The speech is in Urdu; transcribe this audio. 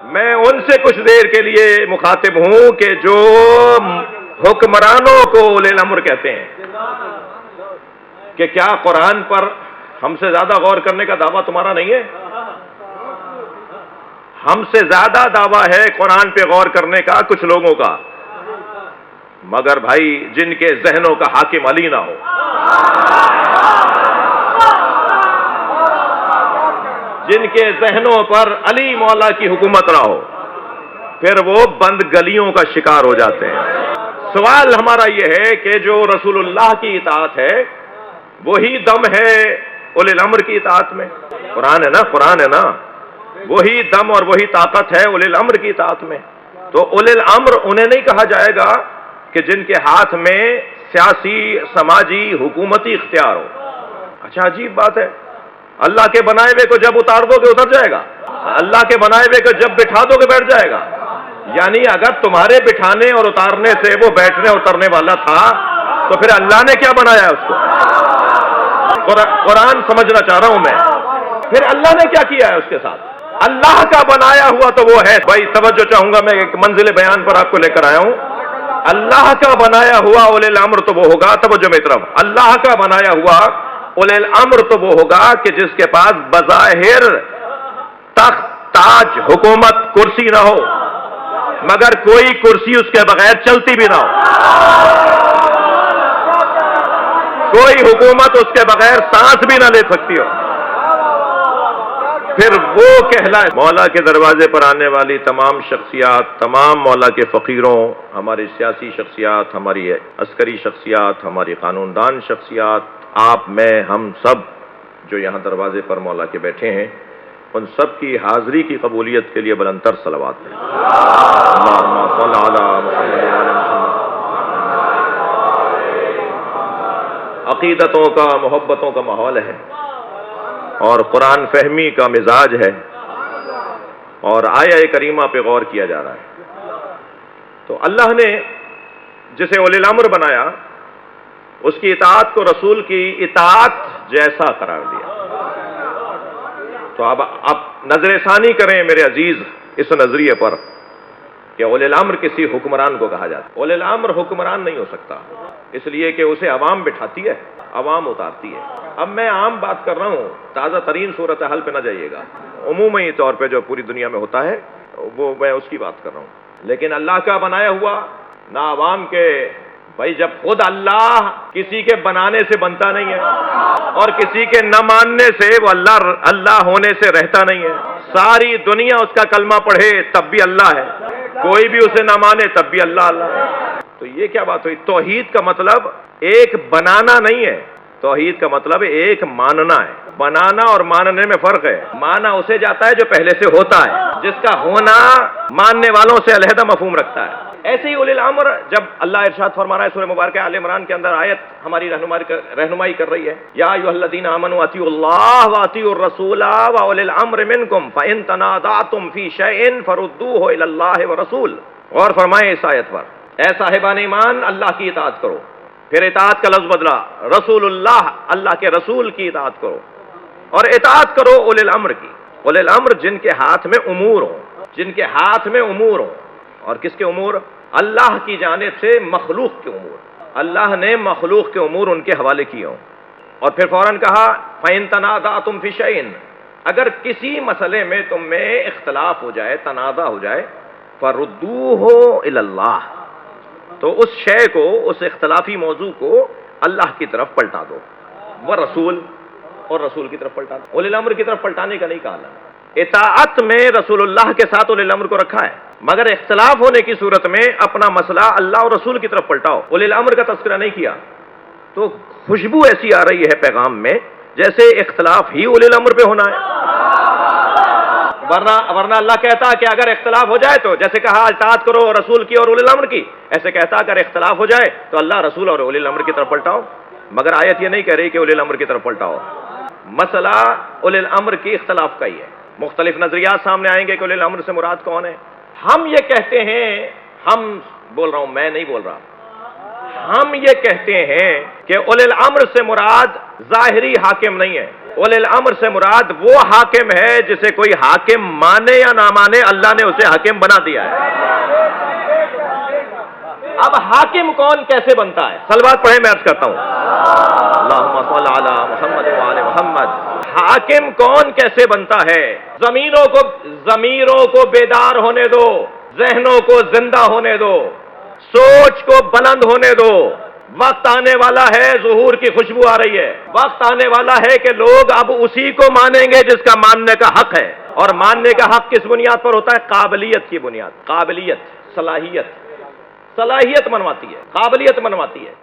میں ان سے کچھ دیر کے لیے مخاطب ہوں کہ جو حکمرانوں کو اولی الامر کہتے ہیں کہ کیا قرآن پر ہم سے زیادہ غور کرنے کا دعویٰ تمہارا نہیں ہے؟ ہم سے زیادہ دعویٰ ہے قرآن پہ غور کرنے کا کچھ لوگوں کا، مگر بھائی جن کے ذہنوں کا حاکم علی نہ ہو، جن کے ذہنوں پر علی مولا کی حکومت نہ ہو، پھر وہ بند گلیوں کا شکار ہو جاتے ہیں۔ سوال ہمارا یہ ہے کہ جو رسول اللہ کی اطاعت ہے وہی دم ہے اولی الامر کی اطاعت میں؟ قرآن ہے نا، قرآن ہے نا، وہی دم اور وہی طاقت ہے اولی الامر کی اطاعت میں۔ تو اولی الامر انہیں نہیں کہا جائے گا کہ جن کے ہاتھ میں سیاسی، سماجی، حکومتی اختیار ہو۔ اچھا عجیب بات ہے، اللہ کے بنائے ہوئے کو جب اتار دو گے اتر جائے گا، اللہ کے بنائے ہوئے کو جب بٹھا دو گے بیٹھ جائے گا۔ یعنی اگر تمہارے بٹھانے اور اتارنے سے وہ بیٹھنے اترنے والا تھا تو پھر اللہ نے کیا بنایا اس کو؟ قرآن سمجھنا چاہ رہا ہوں میں، پھر اللہ نے کیا کیا ہے اس کے ساتھ؟ اللہ کا بنایا ہوا تو وہ ہے۔ بھائی توجہ چاہوں گا، میں ایک منزل بیان پر آپ کو لے کر آیا ہوں۔ اللہ کا بنایا ہوا اولی الامر تو وہ ہوگا، توجہ میری طرف، اللہ کا بنایا ہوا اولی الامر تو وہ ہوگا کہ جس کے پاس بظاہر تخت، تاج، حکومت، کرسی نہ ہو، مگر کوئی کرسی اس کے بغیر چلتی بھی نہ ہو، کوئی حکومت اس کے بغیر سانس بھی نہ لے سکتی ہو، پھر وہ کہلائے۔ مولا کے دروازے پر آنے والی تمام شخصیات، تمام مولا کے فقیروں، ہماری سیاسی شخصیات، ہماری عسکری شخصیات، ہماری قانون دان شخصیات، آپ، میں، ہم سب جو یہاں دروازے پر مولا کے بیٹھے ہیں، ان سب کی حاضری کی قبولیت کے لیے بلندتر صلوات ہیں۔ اللہم صل علی محمد و آل محمد۔ عقیدتوں کا، محبتوں کا ماحول ہے اور قرآن فہمی کا مزاج ہے اور آیہ کریمہ پہ غور کیا جا رہا ہے۔ تو اللہ نے جسے اولی الامر بنایا اس کی اطاعت کو رسول کی اطاعت جیسا قرار دیا۔ تو اب نظر ثانی کریں میرے عزیز اس نظریے پر کہ اولی الامر کسی حکمران کو کہا جاتا ہے۔ اولی الامر حکمران نہیں ہو سکتا، اس لیے کہ اسے عوام بٹھاتی ہے، عوام اتارتی ہے۔ اب میں عام بات کر رہا ہوں، تازہ ترین صورتحال پہ نہ جائیے گا، عمومی طور پہ جو پوری دنیا میں ہوتا ہے وہ میں اس کی بات کر رہا ہوں۔ لیکن اللہ کا بنایا ہوا نہ عوام کے، بھائی جب خود اللہ کسی کے بنانے سے بنتا نہیں ہے اور کسی کے نہ ماننے سے وہ اللہ ہونے سے رہتا نہیں ہے، ساری دنیا اس کا کلمہ پڑھے تب بھی اللہ ہے، کوئی بھی اسے نہ مانے تب بھی اللہ اللہ ہے۔ تو یہ کیا بات ہوئی؟ توحید کا مطلب ایک بنانا نہیں ہے، توحید کا مطلب ایک ماننا ہے۔ بنانا اور ماننے میں فرق ہے۔ مانا اسے جاتا ہے جو پہلے سے ہوتا ہے، جس کا ہونا ماننے والوں سے علیحدہ مفہوم رکھتا ہے۔ ایسے ہی اولی الامر، جب اللہ ارشاد فرما رہا ہے سورہ مبارکہ آل عمران کے اندر، آیت ہماری رہنمائی کر رہی ہے، یا ایھا الذین آمنوا اطیعوا اللہ واطیعوا الرسول واولی الامر منکم فان تنازعتم فی شیء فردوہ الی اللہ والرسول۔ غور فرمائیں اس آیت پر، اے صاحبان ایمان اللہ کی اطاعت کرو، پھر اطاعت کا لفظ بدلا، رسول اللہ کے رسول کی اطاعت کرو، اور اطاعت کرو اولی الامر کی۔ اولی الامر جن کے ہاتھ میں امور ہوں، جن کے ہاتھ میں امور ہوں۔ اور کس کے امور؟ اللہ کی جانب سے مخلوق کے امور، اللہ نے مخلوق کے امور ان کے حوالے کیے ہوں۔ اور پھر فوراً کہا فَإِن تَنَازَعْتُمْ فِي شَيْءٍ، اگر کسی مسئلے میں تم میں اختلاف ہو جائے، تنازع ہو جائے، فَرُدُّوهُ إِلَى اللَّهِ، تو اس شے کو، اس اختلافی موضوع کو اللہ کی طرف پلٹا دو، ورسول، اور رسول کی طرف پلٹا دو۔ اولی الامر کی طرف پلٹانے کا نہیں کہا اللہ نے۔ اطاعت میں رسول اللہ کے ساتھ اولی الامر کو رکھا ہے، مگر اختلاف ہونے کی صورت میں اپنا مسئلہ اللہ اور رسول کی طرف پلٹاؤ، اولی الامر کا تذکرہ نہیں کیا۔ تو خوشبو ایسی آ رہی ہے پیغام میں جیسے اختلاف ہی اولی الامر پہ ہونا ہے، ورنہ اللہ کہتا کہ اگر اختلاف ہو جائے تو، جیسے کہا اطاعت کرو رسول کی اور اولی الامر کی، ایسے کہتا اگر اختلاف ہو جائے تو اللہ، رسول اور اولی الامر کی طرف پلٹاؤ۔ مگر آیت یہ نہیں کہہ رہی کہ اولی الامر کی طرف پلٹاؤ، مسئلہ اولی الامر کی اختلاف کا ہی ہے۔ مختلف نظریات سامنے آئیں گے کہ اولی الامر سے مراد کون ہے۔ ہم یہ کہتے ہیں، ہم بول رہا ہوں، میں نہیں بول رہا، ہم یہ کہتے ہیں کہ اولی الامر سے مراد ظاہری حاکم نہیں ہے، اولی الامر سے مراد وہ حاکم ہے جسے کوئی حاکم مانے یا نہ مانے، اللہ نے اسے حاکم بنا دیا ہے۔ اب حاکم کون کیسے بنتا ہے؟ صلوات پڑھیں، میں عرض کرتا ہوں اللہم صل علی محمد وعلی محمد۔ حاکم کون کیسے بنتا ہے؟ ضمیروں کو بیدار ہونے دو، ذہنوں کو زندہ ہونے دو، سوچ کو بلند ہونے دو۔ وقت آنے والا ہے، ظہور کی خوشبو آ رہی ہے، وقت آنے والا ہے کہ لوگ اب اسی کو مانیں گے جس کا ماننے کا حق ہے، اور ماننے کا حق کس بنیاد پر ہوتا ہے؟ قابلیت کی بنیاد۔ قابلیت، صلاحیت منواتی ہے، قابلیت منواتی ہے۔